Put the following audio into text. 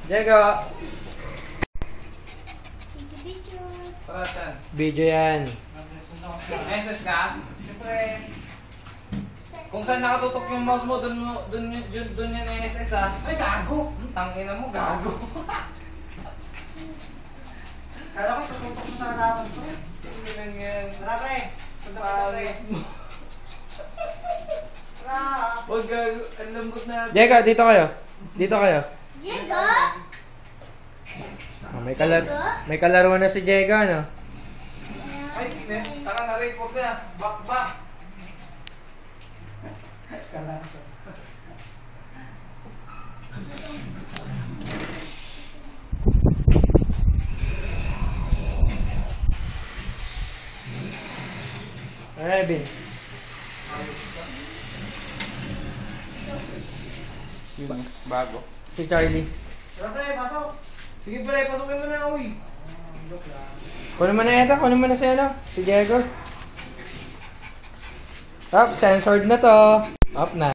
Diego! Para saan? Video yan. SS ka? Siyempre. Kung saan nakatutok yung mouse mo, dun yan SS ha. Ay, gago! Tangina mo, gago. Kala ko tututok mo sa harapan ko. Hindi lang yan. Tara, pre. Punta ka, pre. Tara. Huwag gago, ang lambot na. Diego, dito kayo. Dito kayo. Diego? Oh, may kalaro na si Diego, ano? Ay, taka na rin, huwag na. Back. Ay, Bin. Bago. Si Charlie. Tara, pre. Pasok. Sige pre, pasukin mo na, uy. Kunin mo na ito. Kunin mo na si ano? Si Diego. Up, censored na to. Up na.